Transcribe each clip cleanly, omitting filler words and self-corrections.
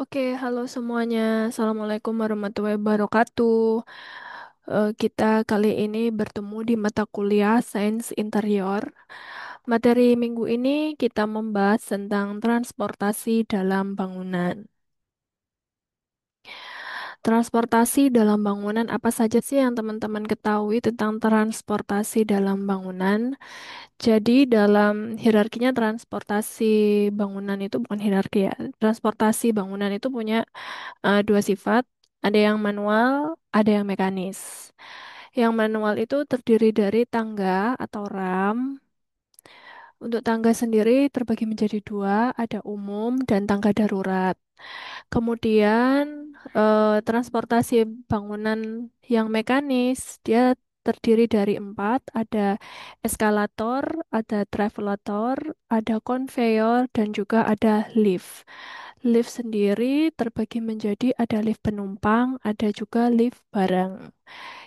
Oke, halo semuanya. Assalamualaikum warahmatullahi wabarakatuh. Kita kali ini bertemu di mata kuliah Sains Interior. Materi minggu ini kita membahas tentang transportasi dalam bangunan. Transportasi dalam bangunan apa saja sih yang teman-teman ketahui tentang transportasi dalam bangunan? Jadi dalam hierarkinya transportasi bangunan itu bukan hierarki ya. Transportasi bangunan itu punya dua sifat, ada yang manual, ada yang mekanis. Yang manual itu terdiri dari tangga atau ram. Untuk tangga sendiri terbagi menjadi dua, ada umum dan tangga darurat. Kemudian transportasi bangunan yang mekanis, dia terdiri dari empat, ada eskalator, ada travelator, ada konveyor, dan juga ada lift. Lift sendiri terbagi menjadi ada lift penumpang, ada juga lift barang.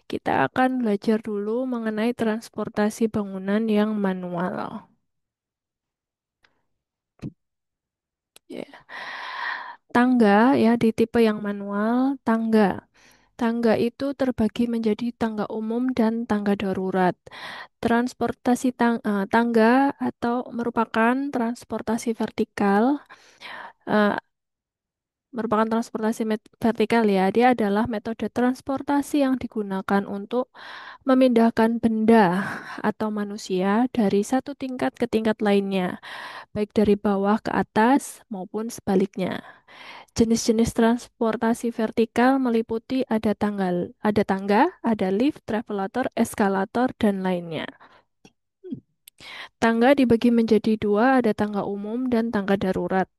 Kita akan belajar dulu mengenai transportasi bangunan yang manual. Ya. Tangga ya di tipe yang manual, tangga. Tangga itu terbagi menjadi tangga umum dan tangga darurat. Tangga atau merupakan transportasi vertikal eh, merupakan transportasi vertikal ya. Dia adalah metode transportasi yang digunakan untuk memindahkan benda atau manusia dari satu tingkat ke tingkat lainnya, baik dari bawah ke atas maupun sebaliknya. Jenis-jenis transportasi vertikal meliputi ada tangga, ada lift, travelator, eskalator, dan lainnya. Tangga dibagi menjadi dua, ada tangga umum dan tangga darurat.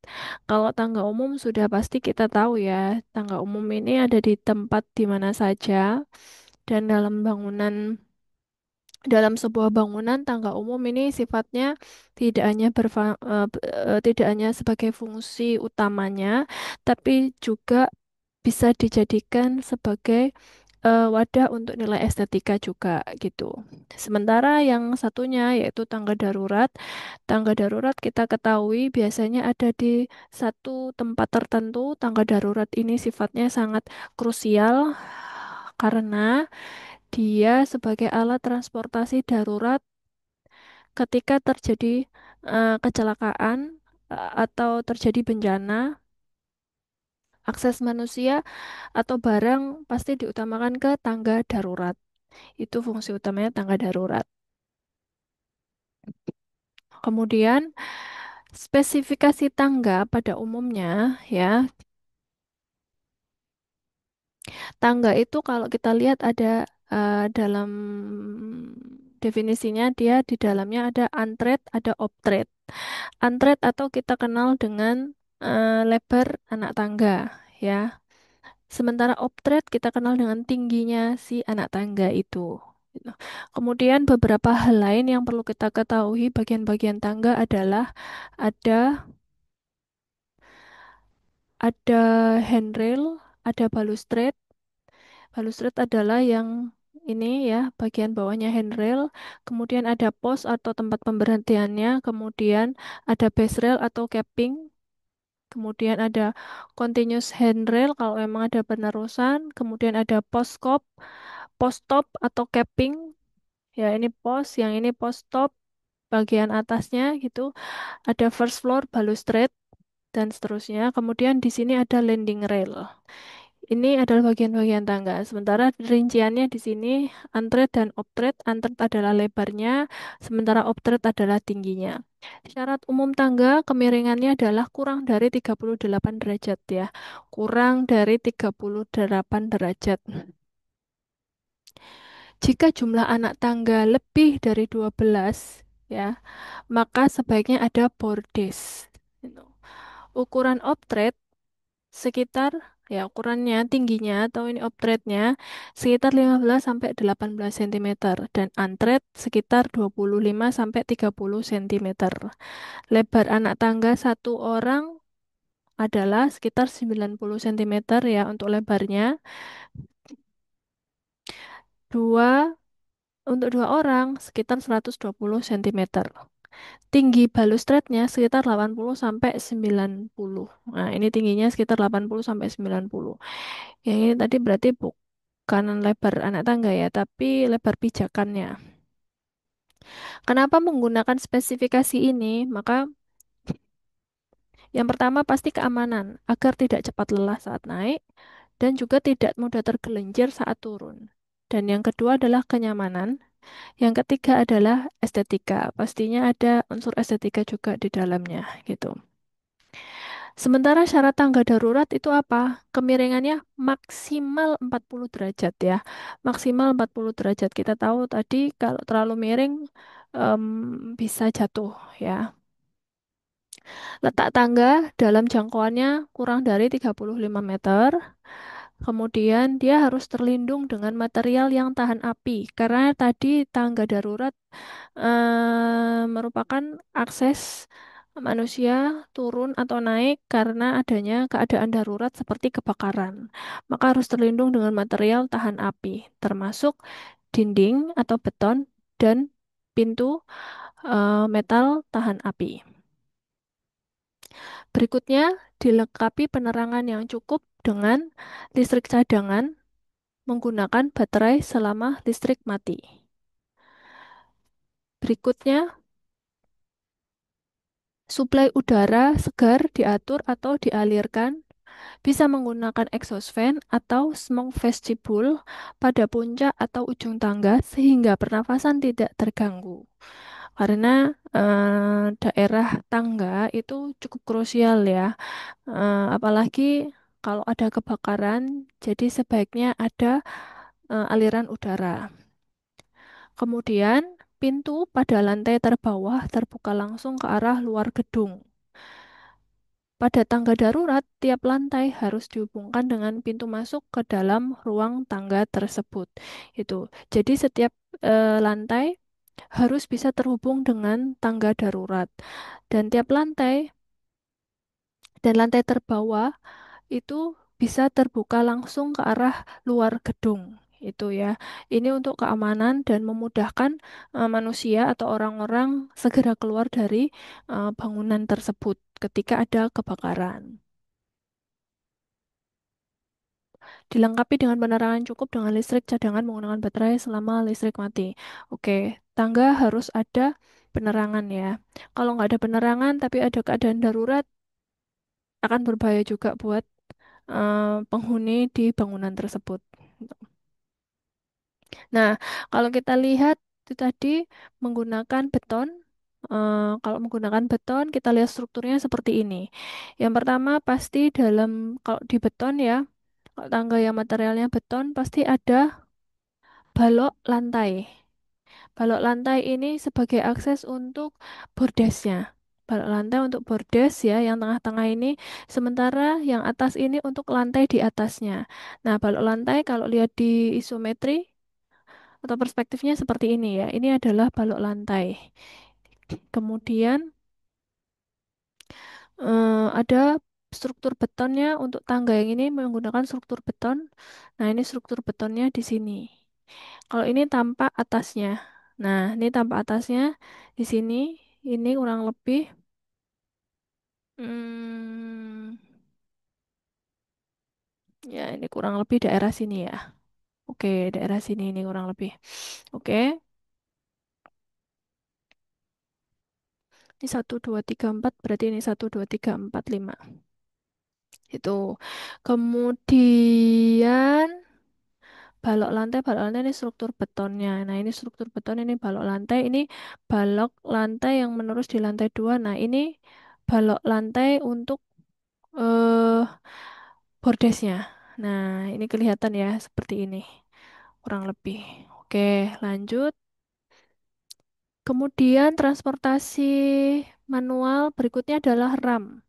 Kalau tangga umum sudah pasti kita tahu ya, tangga umum ini ada di tempat di mana saja dan dalam sebuah bangunan tangga umum ini sifatnya tidak hanya sebagai fungsi utamanya, tapi juga bisa dijadikan sebagai wadah untuk nilai estetika juga gitu. Sementara yang satunya yaitu tangga darurat kita ketahui biasanya ada di satu tempat tertentu. Tangga darurat ini sifatnya sangat krusial karena dia sebagai alat transportasi darurat ketika terjadi kecelakaan atau terjadi bencana, akses manusia atau barang pasti diutamakan ke tangga darurat. Itu fungsi utamanya tangga darurat. Kemudian spesifikasi tangga pada umumnya ya, tangga itu kalau kita lihat ada dalam definisinya dia di dalamnya ada untread, ada obtread. Untread atau kita kenal dengan lebar anak tangga ya. Sementara obtread kita kenal dengan tingginya si anak tangga itu. Gitu. Kemudian beberapa hal lain yang perlu kita ketahui bagian-bagian tangga adalah ada ada handrail, ada balustrade. Balustrade adalah yang ini ya, bagian bawahnya handrail. Kemudian ada pos atau tempat pemberhentiannya. Kemudian ada base rail atau capping. Kemudian ada continuous handrail kalau memang ada penerusan. Kemudian ada post top atau capping. Ya, ini pos, yang ini post top bagian atasnya gitu. Ada first floor balustrade dan seterusnya. Kemudian di sini ada landing rail. Ini adalah bagian-bagian tangga. Sementara rinciannya di sini untread dan obtread. Untread adalah lebarnya, sementara obtread adalah tingginya. Syarat umum tangga kemiringannya adalah kurang dari 38 derajat ya. Kurang dari 38 derajat. Jika jumlah anak tangga lebih dari 12 ya, maka sebaiknya ada bordes. Gitu. Ukuran obtread sekitar ya ukurannya tingginya atau ini obtreadnya sekitar 15 sampai 18 cm dan antred sekitar 25 sampai 30 cm. Lebar anak tangga satu orang adalah sekitar 90 cm ya untuk lebarnya. Dua untuk dua orang sekitar 120 cm. Tinggi balustradnya sekitar 80 sampai 90. Nah, ini tingginya sekitar 80 sampai 90. Yang ini tadi berarti bukan lebar anak tangga ya, tapi lebar pijakannya. Kenapa menggunakan spesifikasi ini? Maka yang pertama pasti keamanan, agar tidak cepat lelah saat naik dan juga tidak mudah tergelincir saat turun. Dan yang kedua adalah kenyamanan. Yang ketiga adalah estetika. Pastinya ada unsur estetika juga di dalamnya gitu. Sementara syarat tangga darurat itu apa? Kemiringannya maksimal 40 derajat ya. Maksimal 40 derajat. Kita tahu tadi kalau terlalu miring bisa jatuh ya. Letak tangga dalam jangkauannya kurang dari 35 meter. Kemudian dia harus terlindung dengan material yang tahan api. Karena tadi tangga darurat merupakan akses manusia turun atau naik karena adanya keadaan darurat seperti kebakaran. Maka harus terlindung dengan material tahan api, termasuk dinding atau beton dan pintu metal tahan api. Berikutnya, dilengkapi penerangan yang cukup dengan listrik cadangan menggunakan baterai selama listrik mati. Berikutnya, suplai udara segar diatur atau dialirkan bisa menggunakan exhaust fan atau smoke vestibule pada puncak atau ujung tangga sehingga pernafasan tidak terganggu. Karena daerah tangga itu cukup krusial ya. Apalagi kalau ada kebakaran, jadi sebaiknya ada aliran udara. Kemudian, pintu pada lantai terbawah terbuka langsung ke arah luar gedung. Pada tangga darurat, tiap lantai harus dihubungkan dengan pintu masuk ke dalam ruang tangga tersebut. Itu. Jadi setiap lantai harus bisa terhubung dengan tangga darurat. Dan tiap lantai dan lantai terbawah itu bisa terbuka langsung ke arah luar gedung. Itu ya. Ini untuk keamanan dan memudahkan manusia atau orang-orang segera keluar dari bangunan tersebut ketika ada kebakaran. Dilengkapi dengan penerangan cukup dengan listrik cadangan menggunakan baterai selama listrik mati. Oke, tangga harus ada penerangan ya. Kalau nggak ada penerangan tapi ada keadaan darurat, akan berbahaya juga buat penghuni di bangunan tersebut. Nah, kalau kita lihat itu tadi menggunakan beton. Kalau menggunakan beton, kita lihat strukturnya seperti ini. Yang pertama pasti kalau di beton ya, kalau tangga yang materialnya beton pasti ada balok lantai. Balok lantai ini sebagai akses untuk bordesnya. Balok lantai untuk bordes ya, yang tengah-tengah ini. Sementara yang atas ini untuk lantai di atasnya. Nah, balok lantai kalau lihat di isometri atau perspektifnya seperti ini ya. Ini adalah balok lantai. Kemudian ada struktur betonnya untuk tangga yang ini menggunakan struktur beton. Nah, ini struktur betonnya di sini. Kalau ini tampak atasnya. Nah, ini tampak atasnya di sini. Ini kurang lebih hmm, ya ini kurang lebih daerah sini ya. Oke, daerah sini ini kurang lebih. Oke, ini satu 2 3 4 berarti ini satu 2 3 4 5. Itu. Kemudian balok lantai ini struktur betonnya. Nah, ini struktur beton, ini balok lantai, ini balok lantai yang menerus di lantai 2. Nah, ini balok lantai untuk eh bordesnya. Nah, ini kelihatan ya seperti ini, kurang lebih. Oke, lanjut. Kemudian transportasi manual berikutnya adalah RAM.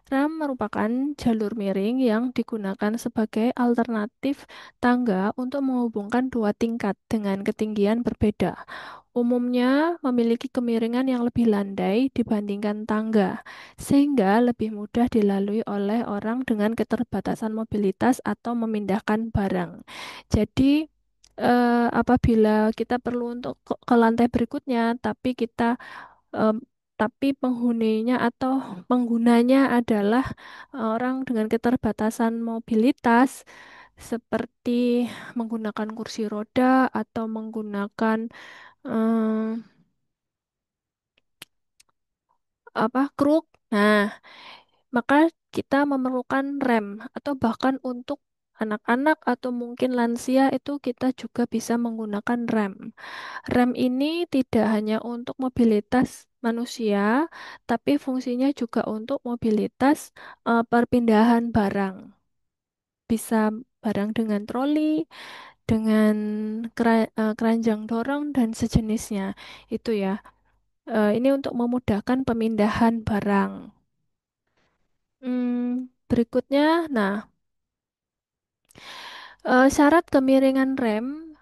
RAM merupakan jalur miring yang digunakan sebagai alternatif tangga untuk menghubungkan dua tingkat dengan ketinggian berbeda. Umumnya memiliki kemiringan yang lebih landai dibandingkan tangga, sehingga lebih mudah dilalui oleh orang dengan keterbatasan mobilitas atau memindahkan barang. Jadi, apabila kita perlu untuk ke lantai berikutnya, tapi kita tapi penghuninya atau penggunanya adalah orang dengan keterbatasan mobilitas seperti menggunakan kursi roda atau menggunakan eh, kruk. Nah, maka kita memerlukan rem atau bahkan untuk anak-anak atau mungkin lansia itu kita juga bisa menggunakan rem. Rem ini tidak hanya untuk mobilitas manusia, tapi fungsinya juga untuk mobilitas perpindahan barang. Bisa barang dengan troli, dengan keranjang dorong dan sejenisnya. Itu ya. Ini untuk memudahkan pemindahan barang. Berikutnya, nah, syarat kemiringan rem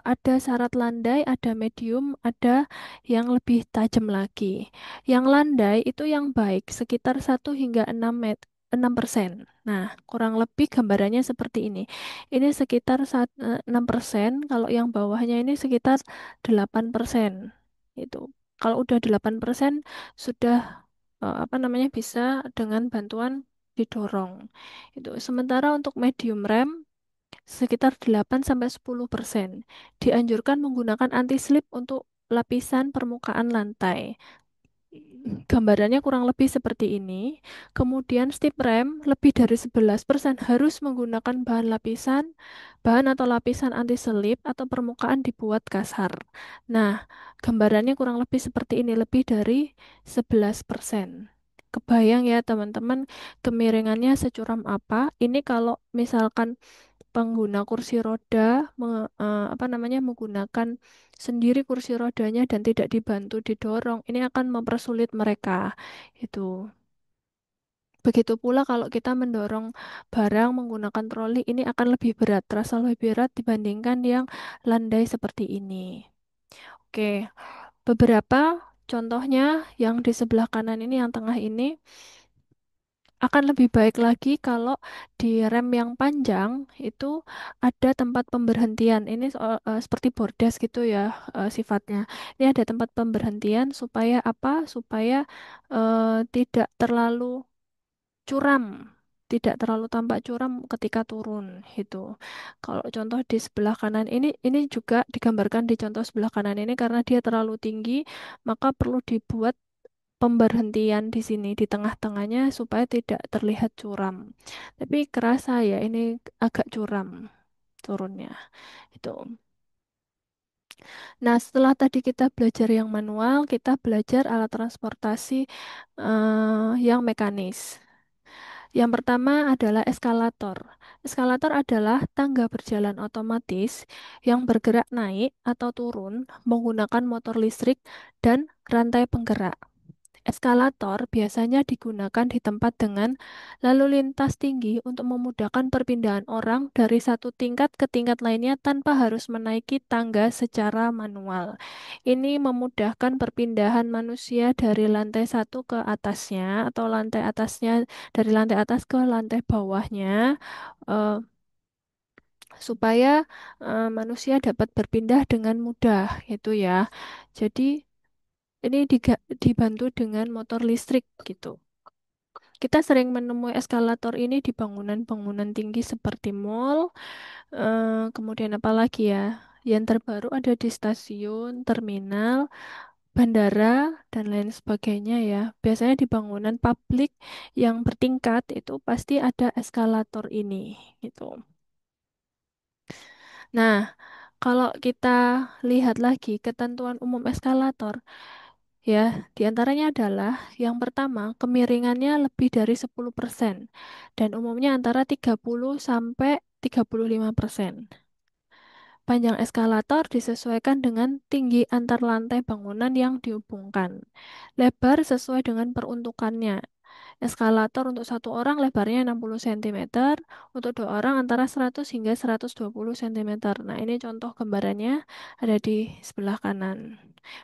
ada syarat landai, ada medium, ada yang lebih tajam lagi. Yang landai itu yang baik, sekitar 1 hingga 6%. Nah, kurang lebih gambarannya seperti ini. Ini sekitar 6%, kalau yang bawahnya ini sekitar 8%. Itu. Kalau udah 8% sudah apa namanya bisa dengan bantuan didorong. Itu. Sementara untuk medium rem sekitar 8-10%. Dianjurkan menggunakan anti-slip untuk lapisan permukaan lantai. Gambarannya kurang lebih seperti ini. Kemudian stip rem lebih dari 11% harus menggunakan bahan atau lapisan anti-slip atau permukaan dibuat kasar. Nah, gambarannya kurang lebih seperti ini, lebih dari 11%. Kebayang ya teman-teman kemiringannya securam apa? Ini kalau misalkan pengguna kursi roda menggunakan sendiri kursi rodanya dan tidak dibantu didorong, ini akan mempersulit mereka. Itu. Begitu pula kalau kita mendorong barang menggunakan troli, ini akan lebih berat, terasa lebih berat dibandingkan yang landai seperti ini. Oke, beberapa contohnya yang di sebelah kanan ini, yang tengah ini akan lebih baik lagi kalau di rem yang panjang itu ada tempat pemberhentian. Ini seperti bordes gitu ya sifatnya. Ini ada tempat pemberhentian supaya apa? Supaya tidak terlalu curam, tidak terlalu tampak curam ketika turun gitu. Kalau contoh di sebelah kanan ini juga digambarkan di contoh sebelah kanan ini karena dia terlalu tinggi, maka perlu dibuat pemberhentian di sini di tengah-tengahnya supaya tidak terlihat curam. Tapi kerasa ya ini agak curam turunnya itu. Nah, setelah tadi kita belajar yang manual, kita belajar alat transportasi yang mekanis. Yang pertama adalah eskalator. Eskalator adalah tangga berjalan otomatis yang bergerak naik atau turun menggunakan motor listrik dan rantai penggerak. Eskalator biasanya digunakan di tempat dengan lalu lintas tinggi untuk memudahkan perpindahan orang dari satu tingkat ke tingkat lainnya tanpa harus menaiki tangga secara manual. Ini memudahkan perpindahan manusia dari lantai satu ke atasnya atau lantai atasnya dari lantai atas ke lantai bawahnya eh, supaya manusia dapat berpindah dengan mudah gitu ya. Jadi ini dibantu dengan motor listrik gitu. Kita sering menemui eskalator ini di bangunan-bangunan tinggi seperti mall, kemudian apa lagi ya? Yang terbaru ada di stasiun, terminal, bandara, dan lain sebagainya ya. Biasanya di bangunan publik yang bertingkat itu pasti ada eskalator ini gitu. Nah, kalau kita lihat lagi ketentuan umum eskalator, ya, di antaranya adalah yang pertama, kemiringannya lebih dari 10% dan umumnya antara 30 sampai 35%. Panjang eskalator disesuaikan dengan tinggi antar lantai bangunan yang dihubungkan. Lebar sesuai dengan peruntukannya. Eskalator untuk satu orang lebarnya 60 cm, untuk dua orang antara 100 hingga 120 cm. Nah, ini contoh gambarannya ada di sebelah kanan.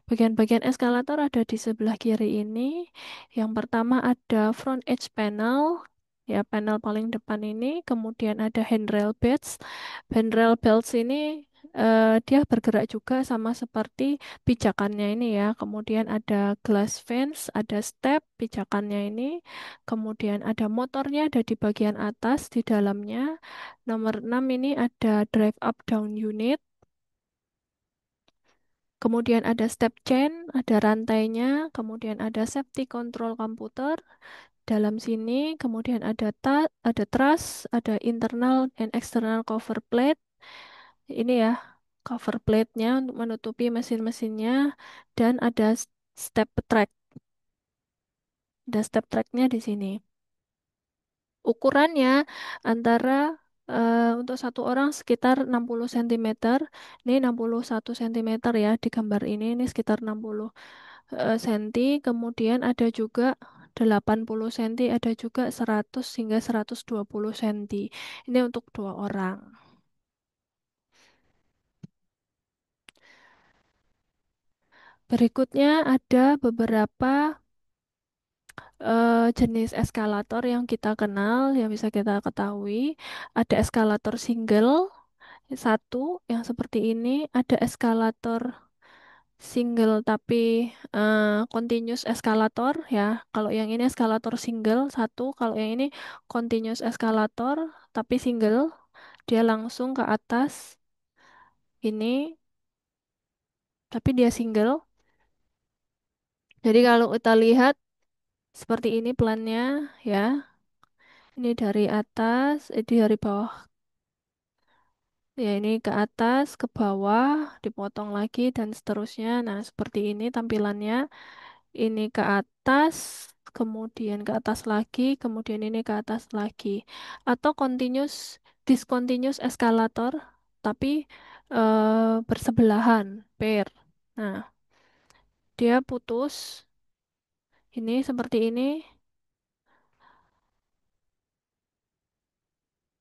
Bagian-bagian eskalator ada di sebelah kiri ini. Yang pertama ada front edge panel, ya panel paling depan ini. Kemudian ada handrail belts. Handrail belts ini Dia bergerak juga sama seperti pijakannya ini ya. Kemudian ada glass fence, ada step pijakannya ini. Kemudian ada motornya ada di bagian atas di dalamnya. Nomor 6 ini ada drive up down unit. Kemudian ada step chain, ada rantainya, kemudian ada safety control komputer dalam sini, kemudian ada truss, ada internal and external cover plate. Ini ya, cover plate-nya untuk menutupi mesin-mesinnya dan ada step track. Ada step track-nya di sini. Ukurannya antara untuk satu orang sekitar 60 cm. Ini 61 cm ya di gambar ini sekitar 60 senti. Kemudian ada juga 80 senti, ada juga 100 hingga 120 senti. Ini untuk dua orang. Berikutnya ada beberapa jenis eskalator yang kita kenal, yang bisa kita ketahui. Ada eskalator single, satu yang seperti ini. Ada eskalator single tapi continuous eskalator ya. Kalau yang ini eskalator single satu, kalau yang ini continuous eskalator tapi single, dia langsung ke atas ini, tapi dia single. Jadi kalau kita lihat seperti ini plannya ya. Ini dari atas, ini dari bawah. Ya, ini ke atas, ke bawah, dipotong lagi dan seterusnya. Nah, seperti ini tampilannya. Ini ke atas, kemudian ke atas lagi, kemudian ini ke atas lagi. Atau continuous, discontinuous eskalator, tapi bersebelahan, pair. Nah, dia putus. Ini seperti ini,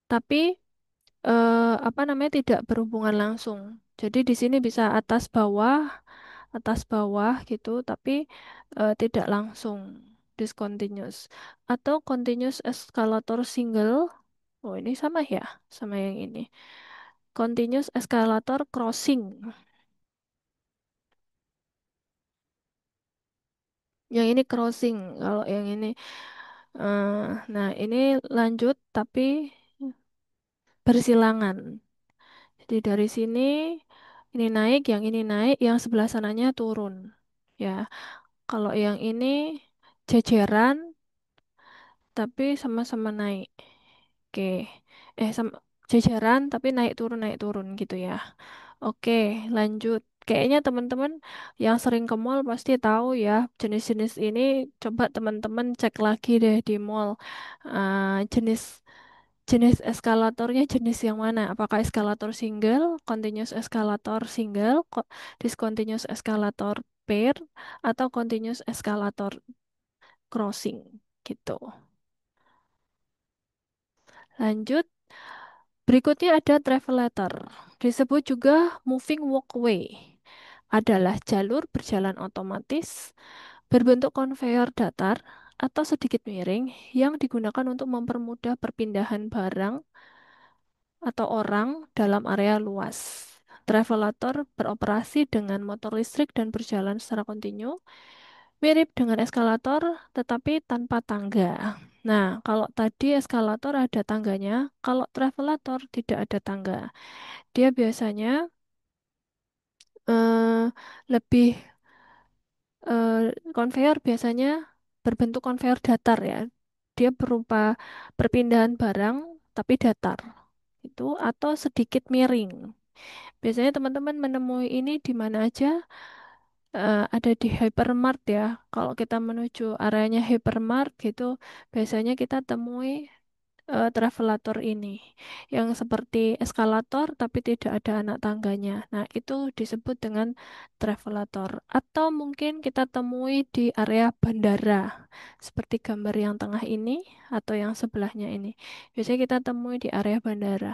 tapi apa namanya tidak berhubungan langsung. Jadi di sini bisa atas bawah gitu, tapi tidak langsung discontinuous. Atau continuous escalator single. Oh, ini sama ya, sama yang ini. Continuous escalator crossing. Yang ini crossing, kalau yang ini. eh, nah, ini lanjut tapi bersilangan. Jadi dari sini ini naik, yang ini naik, yang sebelah sananya turun. Ya, kalau yang ini jejeran tapi sama-sama naik. Oke. Sama jejeran tapi naik turun gitu ya. Oke, lanjut. Kayaknya teman-teman yang sering ke mall pasti tahu ya jenis-jenis ini. Coba teman-teman cek lagi deh di mall. Jenis jenis eskalatornya jenis yang mana? Apakah eskalator single, continuous eskalator single, discontinuous eskalator pair, atau continuous eskalator crossing gitu. Lanjut. Berikutnya ada travelator. Disebut juga moving walkway. Adalah jalur berjalan otomatis berbentuk konveyor datar atau sedikit miring yang digunakan untuk mempermudah perpindahan barang atau orang dalam area luas. Travelator beroperasi dengan motor listrik dan berjalan secara kontinu, mirip dengan eskalator tetapi tanpa tangga. Nah, kalau tadi eskalator ada tangganya, kalau travelator tidak ada tangga. Dia biasanya eh, lebih eh, konveyor biasanya berbentuk konveyor datar ya. Dia berupa perpindahan barang tapi datar. Itu atau sedikit miring. Biasanya teman-teman menemui ini di mana aja? Ada di hypermart ya. Kalau kita menuju areanya hypermart gitu, biasanya kita temui travelator ini yang seperti eskalator tapi tidak ada anak tangganya. Nah, itu disebut dengan travelator. Atau mungkin kita temui di area bandara seperti gambar yang tengah ini atau yang sebelahnya ini. Biasanya kita temui di area bandara.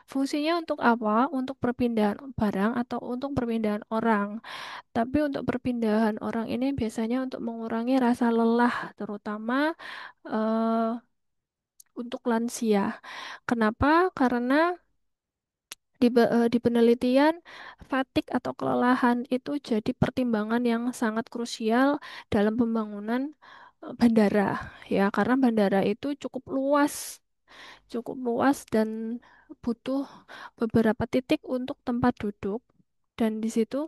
Fungsinya untuk apa? Untuk perpindahan barang atau untuk perpindahan orang. Tapi untuk perpindahan orang ini biasanya untuk mengurangi rasa lelah, terutama untuk lansia. Kenapa? Karena Di penelitian, fatigue atau kelelahan itu jadi pertimbangan yang sangat krusial dalam pembangunan bandara, ya, karena bandara itu cukup luas dan butuh beberapa titik untuk tempat duduk. Dan di situ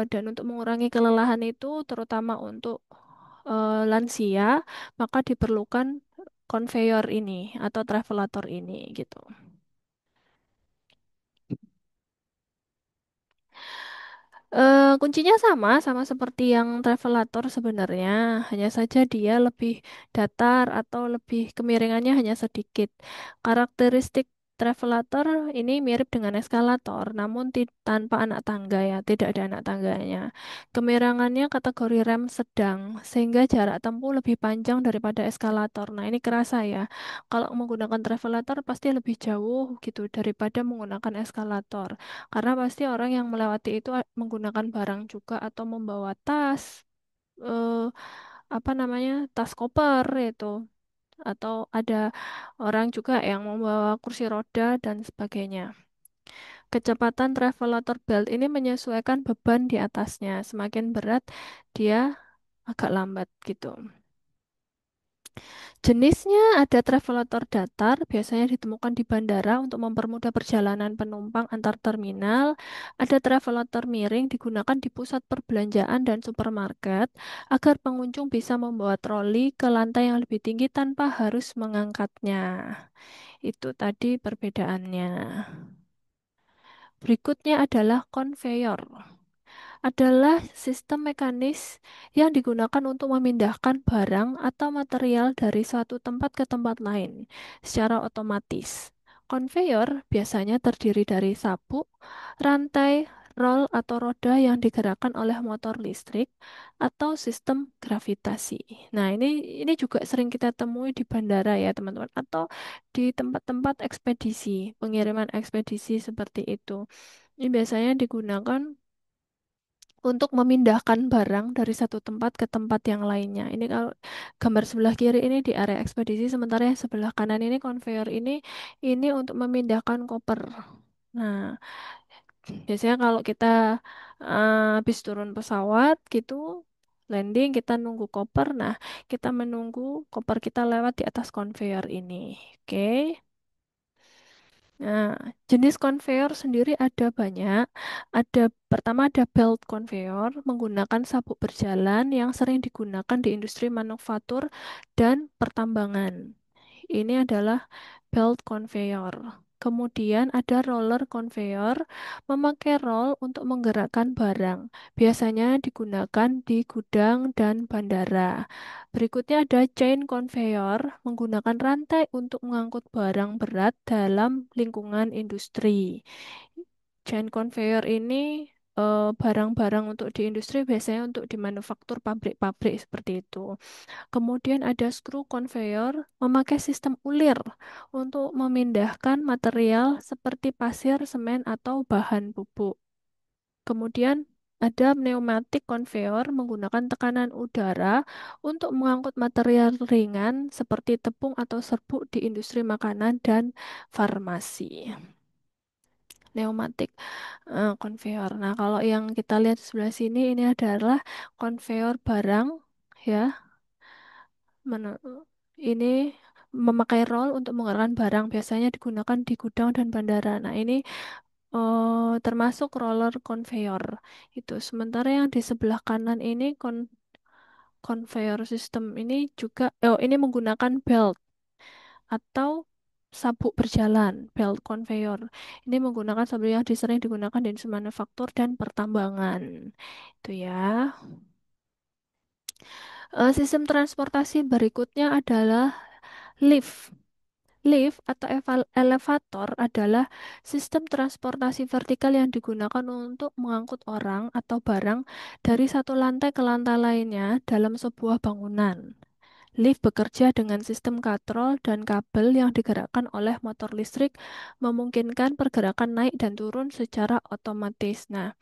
dan untuk mengurangi kelelahan itu, terutama untuk lansia, maka diperlukan konveyor ini atau travelator ini gitu. Kuncinya sama seperti yang travelator sebenarnya, hanya saja dia lebih datar atau lebih kemiringannya hanya sedikit. Karakteristik travelator ini mirip dengan eskalator, namun tanpa anak tangga ya, tidak ada anak tangganya. Kemiringannya kategori rem sedang, sehingga jarak tempuh lebih panjang daripada eskalator. Nah, ini kerasa ya. Kalau menggunakan travelator pasti lebih jauh gitu daripada menggunakan eskalator. Karena pasti orang yang melewati itu menggunakan barang juga atau membawa tas, eh, apa namanya, tas koper itu, atau ada orang juga yang membawa kursi roda dan sebagainya. Kecepatan travelator belt ini menyesuaikan beban di atasnya. Semakin berat, dia agak lambat gitu. Jenisnya ada travelator datar, biasanya ditemukan di bandara untuk mempermudah perjalanan penumpang antar terminal. Ada travelator miring digunakan di pusat perbelanjaan dan supermarket agar pengunjung bisa membawa troli ke lantai yang lebih tinggi tanpa harus mengangkatnya. Itu tadi perbedaannya. Berikutnya adalah konveyor. Adalah sistem mekanis yang digunakan untuk memindahkan barang atau material dari suatu tempat ke tempat lain secara otomatis. Konveyor biasanya terdiri dari sabuk, rantai, rol atau roda yang digerakkan oleh motor listrik atau sistem gravitasi. Nah, ini juga sering kita temui di bandara ya, teman-teman, atau di tempat-tempat ekspedisi, pengiriman ekspedisi seperti itu. Ini biasanya digunakan untuk memindahkan barang dari satu tempat ke tempat yang lainnya. Ini kalau gambar sebelah kiri ini di area ekspedisi, sementara yang sebelah kanan ini konveyor ini untuk memindahkan koper. Nah, biasanya kalau kita habis turun pesawat gitu, landing, kita nunggu koper. Nah, kita menunggu koper kita lewat di atas konveyor ini. Oke. Nah, jenis konveyor sendiri ada banyak. Pertama ada belt conveyor menggunakan sabuk berjalan yang sering digunakan di industri manufaktur dan pertambangan. Ini adalah belt conveyor. Kemudian ada roller conveyor, memakai roll untuk menggerakkan barang. Biasanya digunakan di gudang dan bandara. Berikutnya ada chain conveyor, menggunakan rantai untuk mengangkut barang berat dalam lingkungan industri. Chain conveyor ini barang-barang untuk di industri biasanya untuk di manufaktur pabrik-pabrik seperti itu. Kemudian ada screw conveyor memakai sistem ulir untuk memindahkan material seperti pasir, semen, atau bahan pupuk. Kemudian ada pneumatic conveyor menggunakan tekanan udara untuk mengangkut material ringan seperti tepung atau serbuk di industri makanan dan farmasi. Pneumatic conveyor. Nah, kalau yang kita lihat di sebelah sini ini adalah conveyor barang ya. Menu- ini memakai roll untuk menggerakkan barang biasanya digunakan di gudang dan bandara. Nah, ini termasuk roller conveyor itu. Sementara yang di sebelah kanan ini conveyor system ini juga ini menggunakan belt atau sabuk berjalan, belt conveyor. Ini menggunakan sabuk yang sering digunakan di industri manufaktur dan pertambangan. Itu ya. Sistem transportasi berikutnya adalah lift. Lift atau elevator adalah sistem transportasi vertikal yang digunakan untuk mengangkut orang atau barang dari satu lantai ke lantai lainnya dalam sebuah bangunan. Lift bekerja dengan sistem katrol dan kabel yang digerakkan oleh motor listrik, memungkinkan pergerakan naik dan turun secara otomatis. Nah,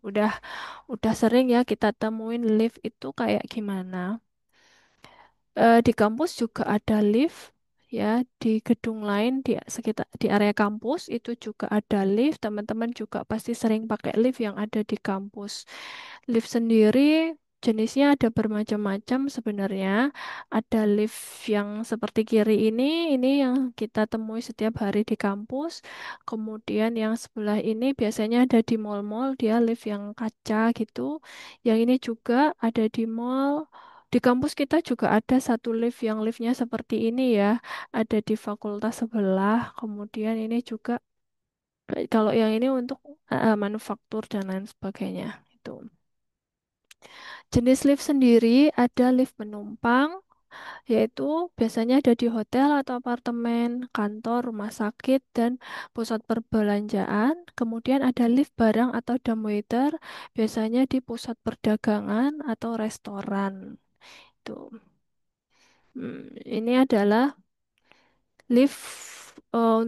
udah udah sering ya kita temuin lift itu kayak gimana. Di kampus juga ada lift ya di gedung lain di sekitar di area kampus itu juga ada lift. Teman-teman juga pasti sering pakai lift yang ada di kampus. Lift sendiri jenisnya ada bermacam-macam sebenarnya. Ada lift yang seperti kiri ini yang kita temui setiap hari di kampus. Kemudian yang sebelah ini biasanya ada di mall-mall, dia lift yang kaca gitu. Yang ini juga ada di mall. Di kampus kita juga ada satu lift yang liftnya seperti ini ya, ada di fakultas sebelah. Kemudian ini juga kalau yang ini untuk manufaktur dan lain sebagainya. Itu. Jenis lift sendiri ada lift penumpang, yaitu biasanya ada di hotel atau apartemen, kantor, rumah sakit, dan pusat perbelanjaan. Kemudian ada lift barang atau dumbwaiter, biasanya di pusat perdagangan atau restoran. Tuh. Ini adalah lift eh,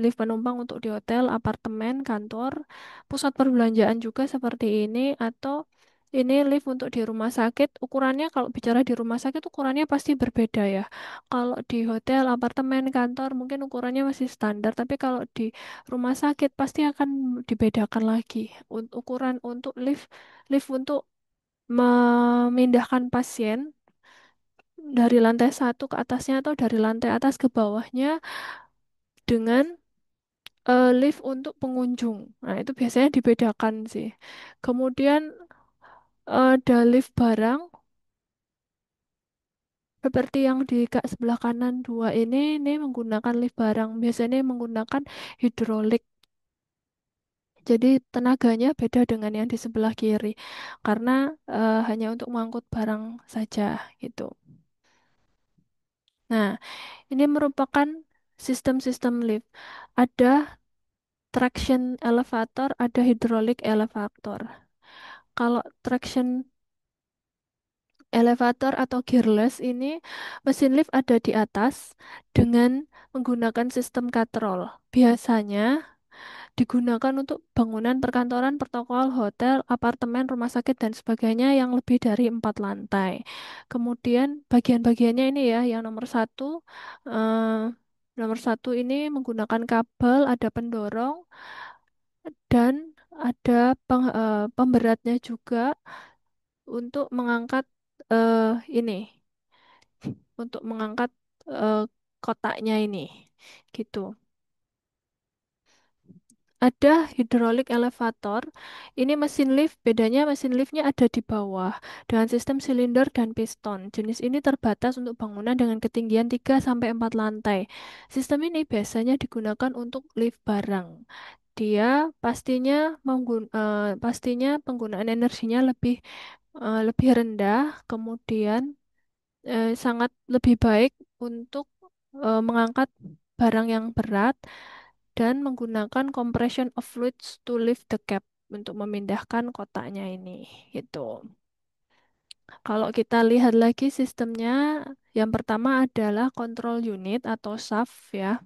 lift penumpang untuk di hotel, apartemen, kantor, pusat perbelanjaan juga seperti ini atau ini lift untuk di rumah sakit. Ukurannya kalau bicara di rumah sakit ukurannya pasti berbeda ya. Kalau di hotel, apartemen, kantor mungkin ukurannya masih standar, tapi kalau di rumah sakit pasti akan dibedakan lagi. Ukuran untuk lift lift untuk memindahkan pasien dari lantai satu ke atasnya atau dari lantai atas ke bawahnya dengan lift untuk pengunjung. Nah, itu biasanya dibedakan sih. Kemudian ada lift barang seperti yang di sebelah kanan dua ini menggunakan lift barang. Biasanya menggunakan hidrolik. Jadi tenaganya beda dengan yang di sebelah kiri karena hanya untuk mengangkut barang saja gitu. Nah, ini merupakan sistem-sistem lift. Ada traction elevator, ada hydraulic elevator. Kalau traction elevator atau gearless ini mesin lift ada di atas dengan menggunakan sistem katrol. Biasanya digunakan untuk bangunan perkantoran, pertokoan, hotel, apartemen, rumah sakit, dan sebagainya yang lebih dari 4 lantai. Kemudian bagian-bagiannya ini ya, yang nomor satu ini menggunakan kabel, ada pendorong, dan ada pemberatnya juga untuk mengangkat ini, untuk mengangkat eh, kotaknya ini, gitu. Ada hydraulic elevator. Ini mesin lift, bedanya mesin liftnya ada di bawah dengan sistem silinder dan piston. Jenis ini terbatas untuk bangunan dengan ketinggian 3 sampai 4 lantai. Sistem ini biasanya digunakan untuk lift barang. Dia pastinya penggunaan energinya lebih rendah, kemudian sangat lebih baik untuk mengangkat barang yang berat dan menggunakan compression of fluids to lift the cap untuk memindahkan kotaknya ini gitu. Kalau kita lihat lagi sistemnya, yang pertama adalah control unit atau shaft ya.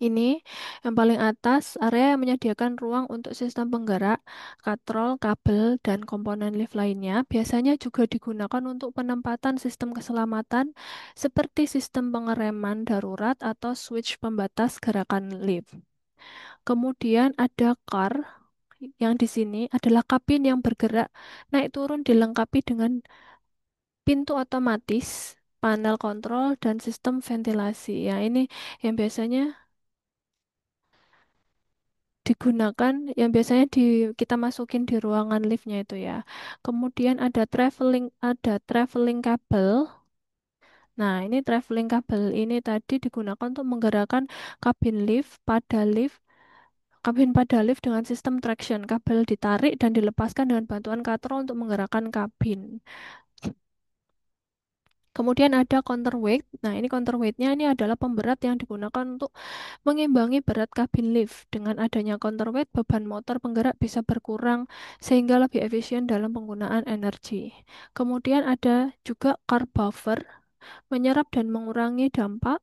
Ini yang paling atas area yang menyediakan ruang untuk sistem penggerak, katrol, kabel, dan komponen lift lainnya. Biasanya juga digunakan untuk penempatan sistem keselamatan seperti sistem pengereman darurat atau switch pembatas gerakan lift. Kemudian ada car yang di sini adalah kabin yang bergerak naik turun dilengkapi dengan pintu otomatis, panel kontrol, dan sistem ventilasi. Ya, ini yang biasanya digunakan yang biasanya kita masukin di ruangan liftnya itu ya. Kemudian ada traveling kabel. Nah, ini traveling kabel ini tadi digunakan untuk menggerakkan kabin lift pada lift kabin pada lift dengan sistem traction. Kabel ditarik dan dilepaskan dengan bantuan katrol untuk menggerakkan kabin. Kemudian ada counterweight. Nah, ini counterweightnya ini adalah pemberat yang digunakan untuk mengimbangi berat kabin lift. Dengan adanya counterweight, beban motor penggerak bisa berkurang sehingga lebih efisien dalam penggunaan energi. Kemudian ada juga car buffer, menyerap dan mengurangi dampak.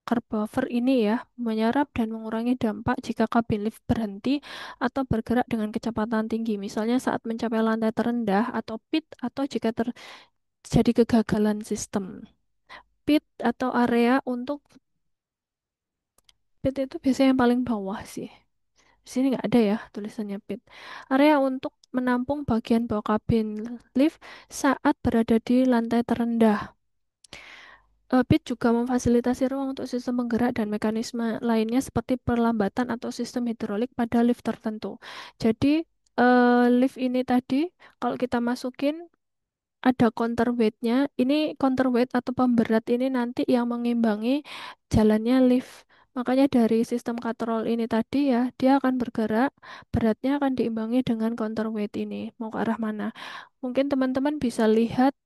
Car buffer ini ya, menyerap dan mengurangi dampak jika kabin lift berhenti atau bergerak dengan kecepatan tinggi. Misalnya saat mencapai lantai terendah atau pit atau jika terjadi kegagalan sistem. pit atau area untuk pit itu biasanya yang paling bawah sih. Di sini nggak ada ya tulisannya pit. Area untuk menampung bagian bawah kabin lift saat berada di lantai terendah. Pit juga memfasilitasi ruang untuk sistem penggerak dan mekanisme lainnya seperti perlambatan atau sistem hidrolik pada lift tertentu. Jadi, lift ini tadi, kalau kita masukin ada counterweight-nya. Ini counterweight atau pemberat ini nanti yang mengimbangi jalannya lift. Makanya dari sistem katrol ini tadi ya, dia akan bergerak, beratnya akan diimbangi dengan counterweight ini. Mau ke arah mana? Mungkin teman-teman bisa lihat.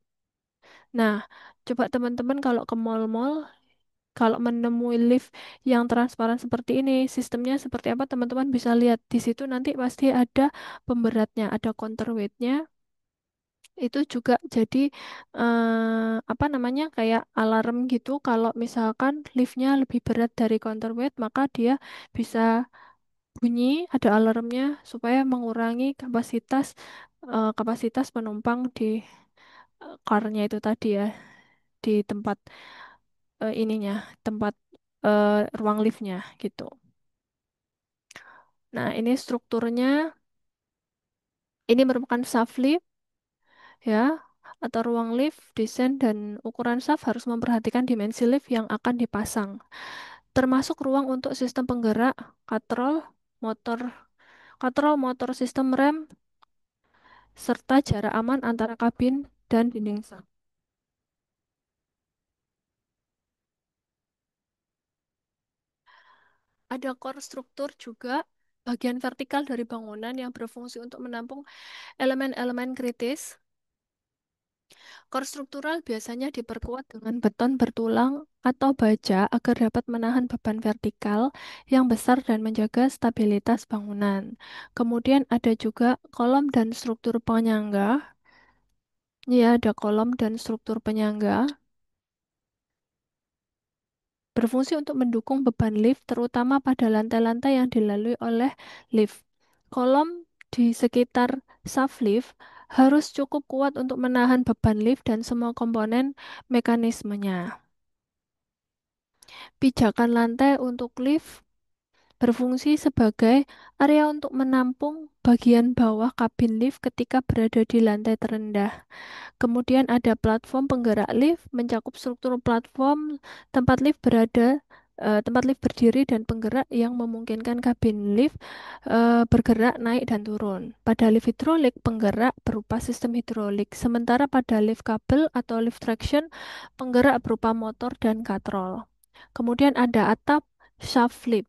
Nah, coba teman-teman kalau ke mall-mall, kalau menemui lift yang transparan seperti ini, sistemnya seperti apa, teman-teman bisa lihat. Di situ nanti pasti ada pemberatnya, ada counterweight-nya. Itu juga jadi apa namanya kayak alarm gitu kalau misalkan liftnya lebih berat dari counterweight maka dia bisa bunyi ada alarmnya supaya mengurangi kapasitas penumpang di car-nya itu tadi ya di tempat ininya tempat ruang liftnya gitu. Nah ini strukturnya ini merupakan shaft lift ya atau ruang lift, desain dan ukuran shaft harus memperhatikan dimensi lift yang akan dipasang, termasuk ruang untuk sistem penggerak, katrol, motor, motor sistem rem, serta jarak aman antara kabin dan dinding shaft. Ada core struktur juga, bagian vertikal dari bangunan yang berfungsi untuk menampung elemen-elemen kritis. Core struktural biasanya diperkuat dengan beton bertulang atau baja agar dapat menahan beban vertikal yang besar dan menjaga stabilitas bangunan. Kemudian ada juga kolom dan struktur penyangga. Ya, ada kolom dan struktur penyangga berfungsi untuk mendukung beban lift, terutama pada lantai-lantai yang dilalui oleh lift. Kolom di sekitar shaft lift harus cukup kuat untuk menahan beban lift dan semua komponen mekanismenya. Pijakan lantai untuk lift berfungsi sebagai area untuk menampung bagian bawah kabin lift ketika berada di lantai terendah. Kemudian ada platform penggerak lift, mencakup struktur platform tempat lift berdiri dan penggerak yang memungkinkan kabin lift bergerak naik dan turun. Pada lift hidrolik, penggerak berupa sistem hidrolik, sementara pada lift kabel atau lift traction, penggerak berupa motor dan katrol. Kemudian ada atap shaft lift.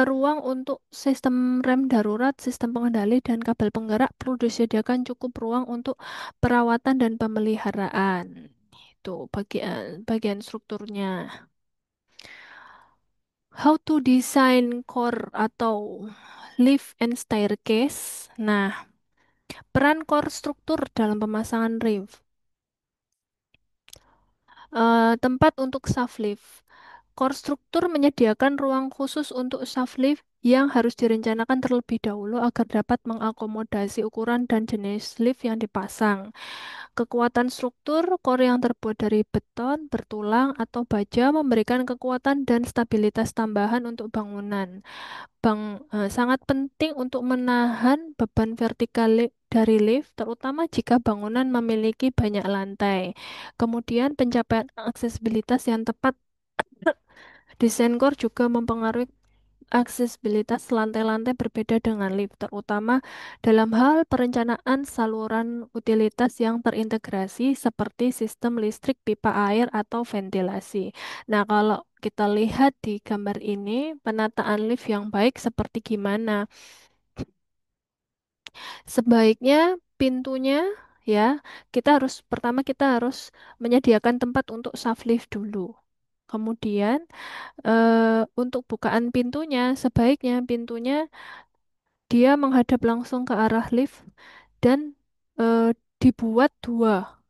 Ruang untuk sistem rem darurat, sistem pengendali, dan kabel penggerak perlu disediakan cukup ruang untuk perawatan dan pemeliharaan. Itu bagian strukturnya. How to design core atau lift and staircase. Nah, peran core struktur dalam pemasangan lift. Tempat untuk shaft lift. Core struktur menyediakan ruang khusus untuk shaft lift yang harus direncanakan terlebih dahulu agar dapat mengakomodasi ukuran dan jenis lift yang dipasang. Kekuatan struktur core yang terbuat dari beton, bertulang, atau baja memberikan kekuatan dan stabilitas tambahan untuk bangunan. Sangat penting untuk menahan beban vertikal dari lift, terutama jika bangunan memiliki banyak lantai. Kemudian pencapaian aksesibilitas yang tepat. Desain core juga mempengaruhi aksesibilitas lantai-lantai berbeda dengan lift, terutama dalam hal perencanaan saluran utilitas yang terintegrasi seperti sistem listrik, pipa air, atau ventilasi. Nah, kalau kita lihat di gambar ini, penataan lift yang baik seperti gimana? Sebaiknya pintunya ya, kita harus menyediakan tempat untuk shaft lift dulu. Kemudian untuk bukaan pintunya, sebaiknya pintunya dia menghadap langsung ke arah lift dan eh, dibuat dua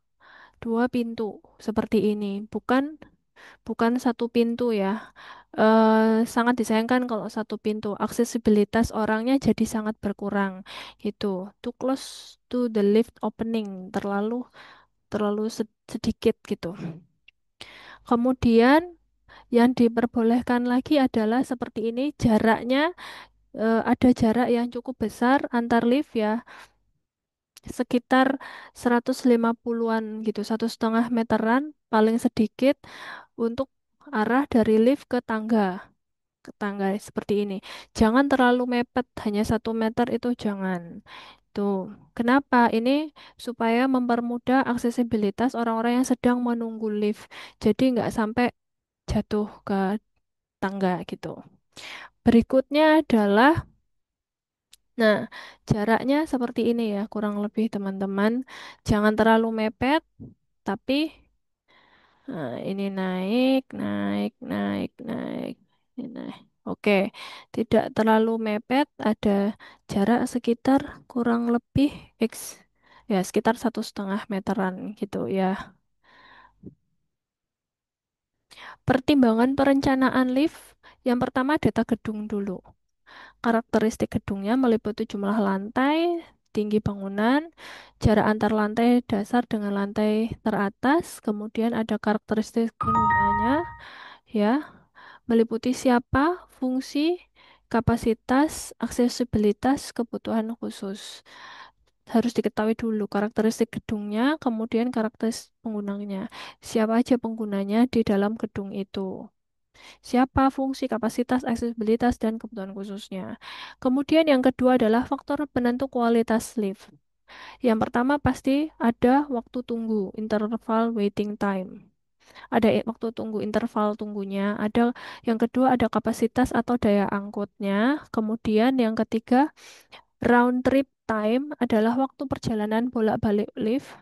pintu seperti ini, bukan satu pintu ya. Sangat disayangkan kalau satu pintu, aksesibilitas orangnya jadi sangat berkurang gitu. Too close to the lift opening, terlalu terlalu sedikit gitu. Kemudian yang diperbolehkan lagi adalah seperti ini, jaraknya ada jarak yang cukup besar antar lift ya, sekitar 150-an gitu, 1,5 meteran paling sedikit untuk arah dari lift ke tangga seperti ini. Jangan terlalu mepet, hanya 1 meter itu jangan. Tuh, kenapa? Ini supaya mempermudah aksesibilitas orang-orang yang sedang menunggu lift. Jadi nggak sampai jatuh ke tangga gitu. Berikutnya adalah, nah, jaraknya seperti ini ya, kurang lebih teman-teman. Jangan terlalu mepet, tapi ini naik, naik, naik, naik, ini naik. Oke, tidak terlalu mepet, ada jarak sekitar kurang lebih X, ya sekitar 1,5 meteran gitu ya. Pertimbangan perencanaan lift, yang pertama data gedung dulu. Karakteristik gedungnya meliputi jumlah lantai, tinggi bangunan, jarak antar lantai dasar dengan lantai teratas, kemudian ada karakteristik penggunanya, ya, meliputi siapa, fungsi, kapasitas, aksesibilitas, kebutuhan khusus. Harus diketahui dulu karakteristik gedungnya, kemudian karakteristik penggunanya. Siapa aja penggunanya di dalam gedung itu. Siapa fungsi, kapasitas, aksesibilitas, dan kebutuhan khususnya. Kemudian yang kedua adalah faktor penentu kualitas lift. Yang pertama pasti ada waktu tunggu, interval waiting time. Ada waktu tunggu, interval tunggunya. Ada yang kedua ada kapasitas atau daya angkutnya. Kemudian yang ketiga round trip time adalah waktu perjalanan bolak-balik lift.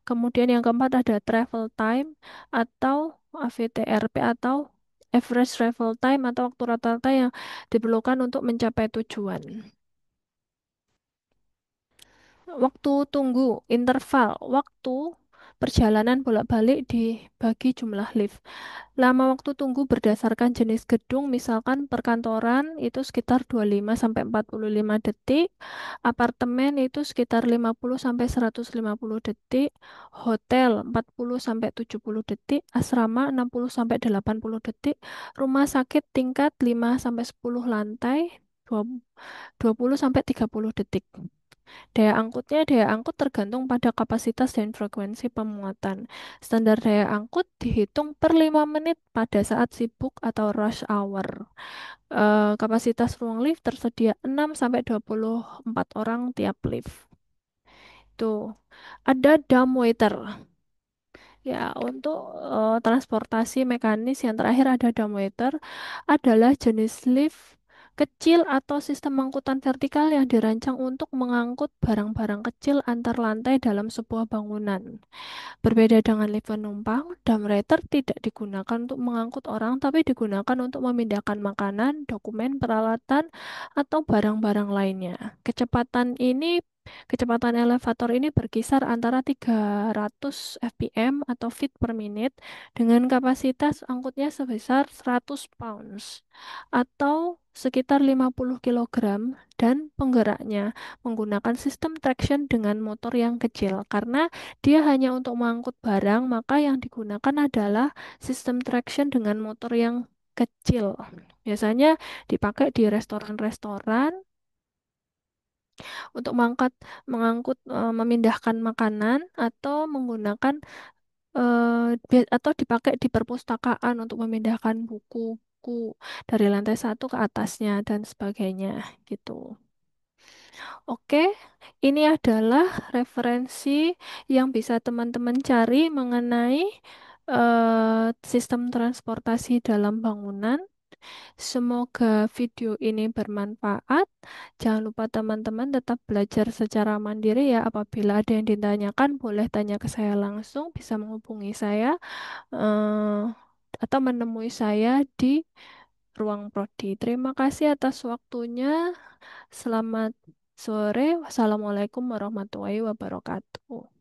Kemudian yang keempat ada travel time atau AVTRP atau average travel time atau waktu rata-rata yang diperlukan untuk mencapai tujuan. Waktu tunggu, interval, waktu perjalanan bolak-balik dibagi jumlah lift. Lama waktu tunggu berdasarkan jenis gedung, misalkan perkantoran itu sekitar 25 sampai 45 detik, apartemen itu sekitar 50 sampai 150 detik, hotel 40 sampai 70 detik, asrama 60 sampai 80 detik, rumah sakit tingkat 5 sampai 10 lantai 20 sampai 30 detik. Daya angkut tergantung pada kapasitas dan frekuensi pemuatan. Standar daya angkut dihitung per 5 menit pada saat sibuk atau rush hour. Kapasitas ruang lift tersedia 6 sampai 24 orang tiap lift. Tuh, ada dumbwaiter. Ya, untuk transportasi mekanis yang terakhir ada dumbwaiter adalah jenis lift kecil atau sistem angkutan vertikal yang dirancang untuk mengangkut barang-barang kecil antar lantai dalam sebuah bangunan. Berbeda dengan lift penumpang, dumbwaiter tidak digunakan untuk mengangkut orang, tapi digunakan untuk memindahkan makanan, dokumen, peralatan, atau barang-barang lainnya. Kecepatan elevator ini berkisar antara 300 fpm atau feet per minute dengan kapasitas angkutnya sebesar 100 pounds atau sekitar 50 kilogram dan penggeraknya menggunakan sistem traction dengan motor yang kecil karena dia hanya untuk mengangkut barang, maka yang digunakan adalah sistem traction dengan motor yang kecil. Biasanya dipakai di restoran-restoran untuk memindahkan makanan atau menggunakan atau dipakai di perpustakaan untuk memindahkan buku-buku dari lantai satu ke atasnya dan sebagainya gitu. Oke, ini adalah referensi yang bisa teman-teman cari mengenai sistem transportasi dalam bangunan. Semoga video ini bermanfaat. Jangan lupa teman-teman tetap belajar secara mandiri ya. Apabila ada yang ditanyakan, boleh tanya ke saya langsung, bisa menghubungi saya eh, atau menemui saya di ruang prodi. Terima kasih atas waktunya. Selamat sore. Wassalamualaikum warahmatullahi wabarakatuh.